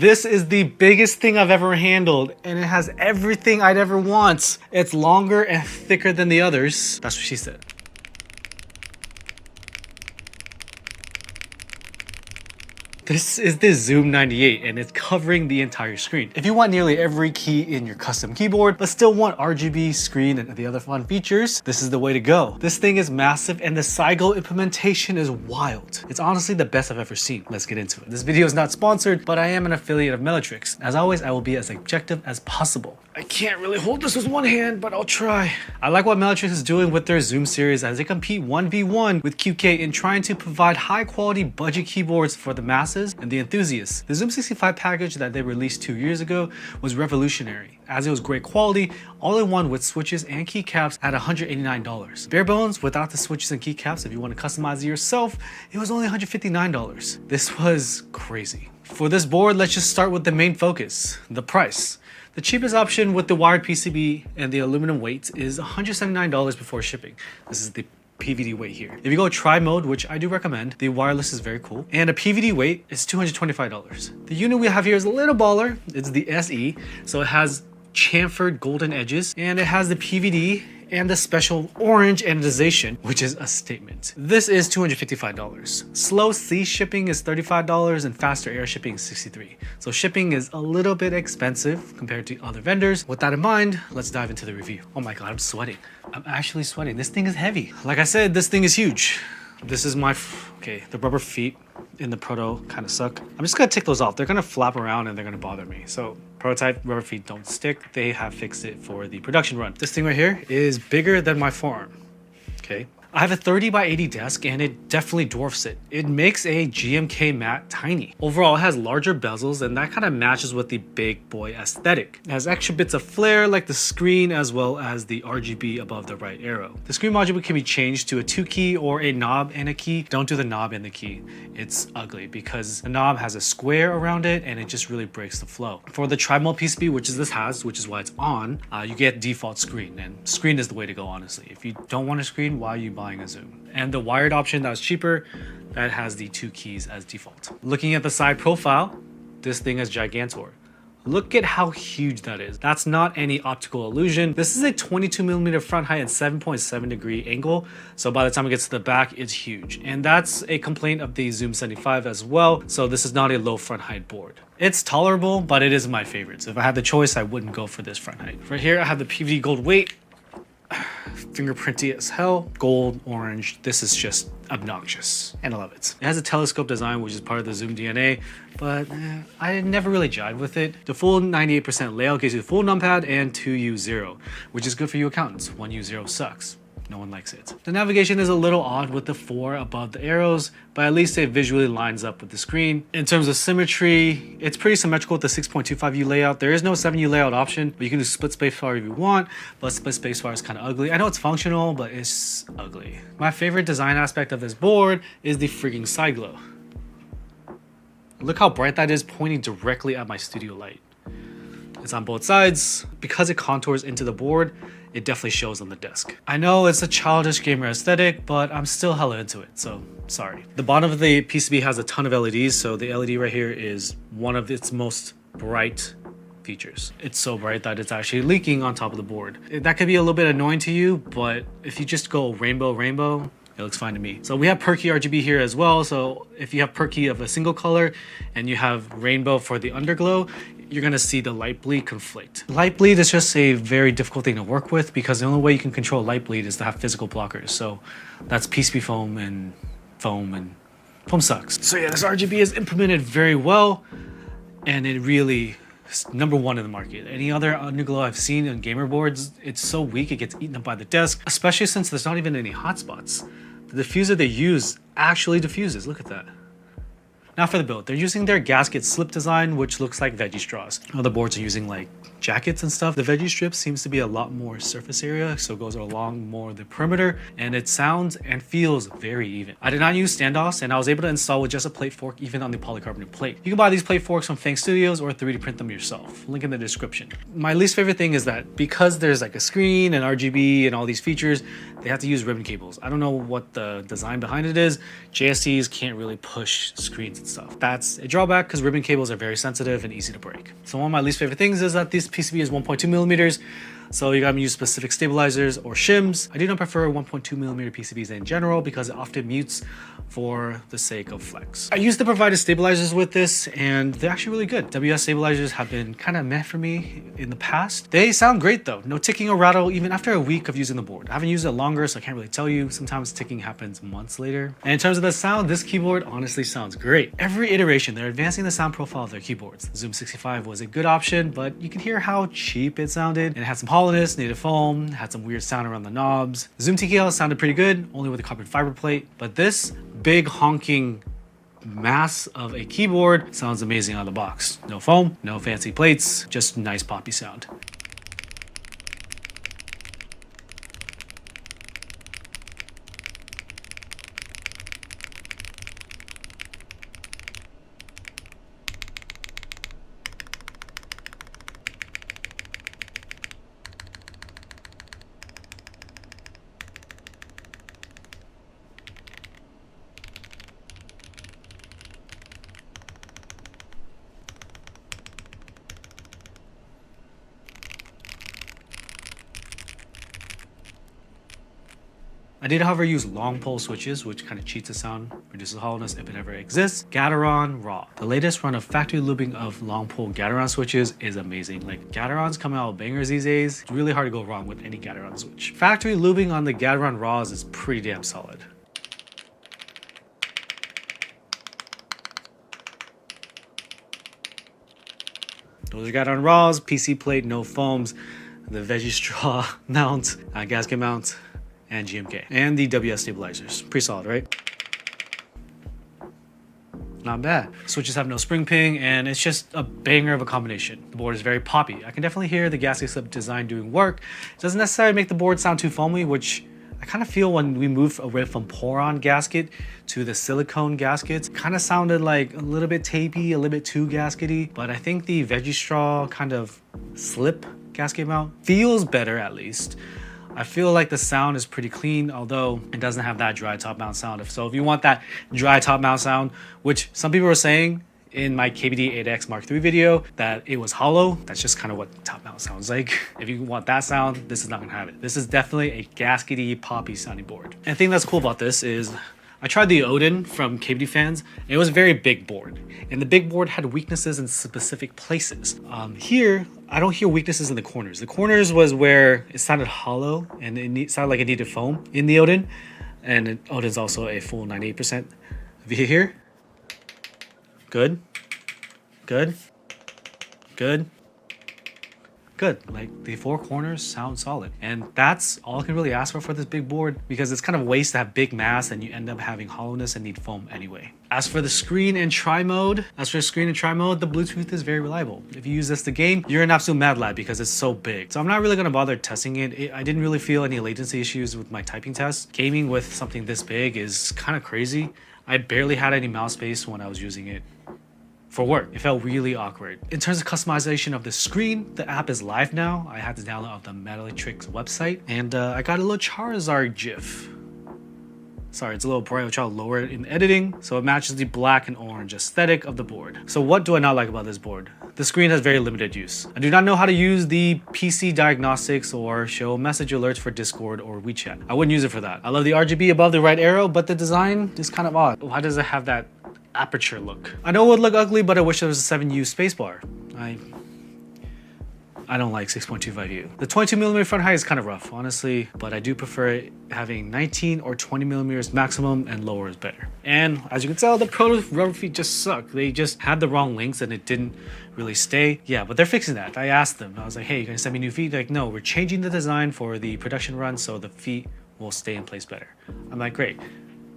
This is the biggest thing I've ever handled, and it has everything I'd ever want. It's longer and thicker than the others. That's what she said. This is the zoom98 and it's covering the entire screen. If you want nearly every key in your custom keyboard, but still want RGB, screen, and the other fun features, this is the way to go. This thing is massive and the SiGo implementation is wild. It's honestly the best I've ever seen. Let's get into it. This video is not sponsored, but I am an affiliate of Melitrix. As always, I will be as objective as possible. I can't really hold this with one hand, but I'll try. I like what Melitrix is doing with their Zoom series as they compete 1v1 with QK in trying to provide high quality budget keyboards for the masses and the enthusiasts. The Zoom 65 package that they released 2 years ago was revolutionary, as it was great quality, all in one with switches and keycaps at $189. Bare bones, without the switches and keycaps, if you want to customize it yourself, it was only $159. This was crazy. For this board, let's just start with the main focus, the price. The cheapest option with the wired PCB and the aluminum weight is $179 before shipping. This is the PVD weight here. If you go tri mode, which I do recommend, the wireless is very cool. And a PVD weight is $225. The unit we have here is a little baller. It's the SE. So it has chamfered golden edges and it has the PVD and the special orange anodization, which is a statement. This is $255. Slow sea shipping is $35 and faster air shipping is $63. So shipping is a little bit expensive compared to other vendors. With that in mind, let's dive into the review. Oh my God, I'm sweating. I'm actually sweating. This thing is heavy. Like I said, this thing is huge. This is my, okay, the rubber feet in the Proto kind of suck. I'm just gonna take those off. They're gonna flap around and they're gonna bother me. So prototype rubber feet don't stick. They have fixed it for the production run. This thing right here is bigger than my forearm, okay? I have a 30 by 80 desk and it definitely dwarfs it. It makes a GMK mat tiny. Overall, it has larger bezels and that kind of matches with the big boy aesthetic. It has extra bits of flair like the screen as well as the RGB above the right arrow. The screen module can be changed to a 2-key or a knob and a key. Don't do the knob and the key. It's ugly because the knob has a square around it and it just really breaks the flow. For the tri-mode PCB, which this has, which is why it's on, you get default screen, and screen is the way to go, honestly. If you don't want a screen, why are you buying a Zoom? And the wired option that was cheaper, that has the 2 keys as default. Looking at the side profile, this thing is gigantor. Look at how huge that is. That's not any optical illusion. This is a 22mm front height and 7.7 degree angle. So by the time it gets to the back, it's huge. And that's a complaint of the Zoom 75 as well. So this is not a low front height board. It's tolerable, but it is my favorite. So if I had the choice, I wouldn't go for this front height. For here, I have the PVD gold weight. Fingerprinty as hell, gold, orange. This is just obnoxious and I love it. It has a telescope design, which is part of the Zoom DNA, but I never really jived with it. The full 98% layout gives you the full numpad and 2U0, which is good for you accountants. 1U0 sucks. No one likes it. The navigation is a little odd with the 4 above the arrows, but at least it visually lines up with the screen. In terms of symmetry, it's pretty symmetrical with the 6.25U layout. There is no 7U layout option, but you can do split spacebar if you want, but split spacebar is kind of ugly. I know it's functional, but it's ugly. My favorite design aspect of this board is the freaking side glow. Look how bright that is pointing directly at my studio light. It's on both sides. Because it contours into the board, it definitely shows on the desk. I know it's a childish gamer aesthetic, but I'm still hella into it, so sorry. The bottom of the PCB has a ton of LEDs, so the LED right here is one of its most bright features. It's so bright that it's actually leaking on top of the board. That could be a little bit annoying to you, but if you just go rainbow, rainbow, it looks fine to me. So we have perky RGB here as well. So if you have perky of a single color and you have rainbow for the underglow, you're gonna see the light bleed conflict. Light bleed is just a very difficult thing to work with because the only way you can control light bleed is to have physical blockers. So that's PCB foam, and foam sucks. So yeah, this RGB is implemented very well and it really is #1 in the market. Any other underglow I've seen on gamer boards, it's so weak it gets eaten up by the desk, especially since there's not even any hotspots. The diffuser they use actually diffuses, look at that. Now for the build, they're using their gasket slip design, which looks like veggie straws. Other boards are using like jackets and stuff. The veggie strip seems to be a lot more surface area, so it goes along more the perimeter, and it sounds and feels very even. I did not use standoffs, and I was able to install with just a plate fork even on the polycarbonate plate. You can buy these plate forks from Fang Studios or 3D print them yourself. Link in the description. My least favorite thing is that because there's like a screen and RGB and all these features, they have to use ribbon cables. I don't know what the design behind it is. JSCs can't really push screens and stuff. That's a drawback because ribbon cables are very sensitive and easy to break. So one of my least favorite things is that this PCB is 1.2 millimeters. So you gotta use specific stabilizers or shims. I do not prefer 1.2 millimeter PCBs in general because it often mutes for the sake of flex. I used the provided stabilizers with this and they're actually really good. WS stabilizers have been kind of meh for me in the past. They sound great though. No ticking or rattle even after a week of using the board. I haven't used it longer, so I can't really tell you. Sometimes ticking happens months later. And in terms of the sound, this keyboard honestly sounds great. Every iteration, they're advancing the sound profile of their keyboards. The zoom98 was a good option, but you can hear how cheap it sounded. And it had some hollowness, native foam, had some weird sound around the knobs. The Zoom TKL sounded pretty good, only with a carbon fiber plate, but this big honking mass of a keyboard sounds amazing out of the box. No foam, no fancy plates, just nice poppy sound. I did, however, use long pole switches, which kind of cheats the sound, reduces hollowness if it ever exists. Gateron Raw. The latest run of factory looping of long pole Gateron switches is amazing. Like, Gateron's coming out with bangers these days. It's really hard to go wrong with any Gateron switch. Factory looping on the Gateron Raws is pretty damn solid. Those are Gateron Raws, PC plate, no foams, the veggie straw mount, gasket mount, and GMK. And the WS stabilizers. Pretty solid, right? Not bad. Switches have no spring ping, and it's just a banger of a combination. The board is very poppy. I can definitely hear the gasket slip design doing work. It doesn't necessarily make the board sound too foamy, which I kind of feel when we moved away from pour-on gasket to the silicone gaskets, kind of sounded like a little bit tapey, a little bit too gaskety, but I think the veggie straw kind of slip gasket mount feels better at least. I feel like the sound is pretty clean, although it doesn't have that dry top mount sound. So if you want that dry top mount sound, which some people were saying in my KBD 8X Mark III video that it was hollow, that's just kind of what top mount sounds like. If you want that sound, this is not gonna have it. This is definitely a gaskety, poppy sounding board. And the thing that's cool about this is I tried the Odin from KBD Fans. It was a very big board, and the big board had weaknesses in specific places. Here, I don't hear weaknesses in the corners. The corners was where it sounded hollow and it sounded like it needed foam in the Odin. And Odin's also a full 98%. If you hear, good, good, good, good. Like, the four corners sound solid, and that's all I can really ask for this big board, because it's kind of a waste to have big mass and you end up having hollowness and need foam anyway. As for the screen and tri mode, the Bluetooth is very reliable. If you use this to game, you're an absolute mad lad because it's so big. So I'm not really gonna bother testing it. I didn't really feel any latency issues with my typing test. Gaming with something this big is kind of crazy. I barely had any mouse space when I was using it for work. It felt really awkward. In terms of customization of the screen, the app is live now. I had to download off the Metallitrix website, and I got a little Charizard GIF. Sorry, it's a little bright, which I'll lower it in editing, so it matches the black and orange aesthetic of the board. So what do I not like about this board? The screen has very limited use. I do not know how to use the PC diagnostics or show message alerts for Discord or WeChat. I wouldn't use it for that. I love the RGB above the right arrow, but the design is kind of odd. Why does it have that aperture look? I know it would look ugly, but I wish there was a 7U spacebar. I don't like 6.25U. The 22mm front height is kind of rough, honestly, but I do prefer having 19 or 20mm maximum, and lower is better. And as you can tell, the Pro rubber feet just suck. They just had the wrong links and it didn't really stay. Yeah, but they're fixing that. I asked them, I was like, hey, you gonna send me new feet? They're like, no, we're changing the design for the production run so the feet will stay in place better. I'm like, great,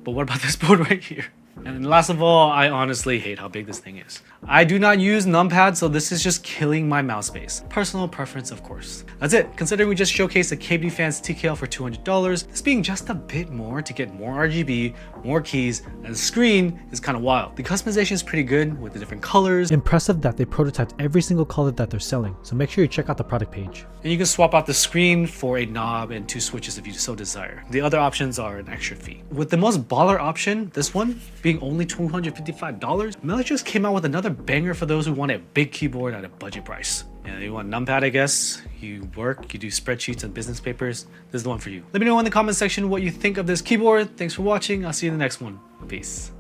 but what about this board right here? And last of all, I honestly hate how big this thing is. I do not use numpad, so this is just killing my mouse space. Personal preference, of course. That's it. Considering we just showcased a KD Fans TKL for $200, this being just a bit more to get more RGB, more keys, and the screen is kind of wild. The customization is pretty good with the different colors. Impressive that they prototyped every single color that they're selling, so make sure you check out the product page. And you can swap out the screen for a knob and 2 switches if you so desire. The other options are an extra fee. With the most baller option, this one, being only $255, Melee just came out with another banger for those who want a big keyboard at a budget price. Yeah, you want numpad, I guess. You work, you do spreadsheets and business papers. This is the one for you. Let me know in the comment section what you think of this keyboard. Thanks for watching. I'll see you in the next one. Peace.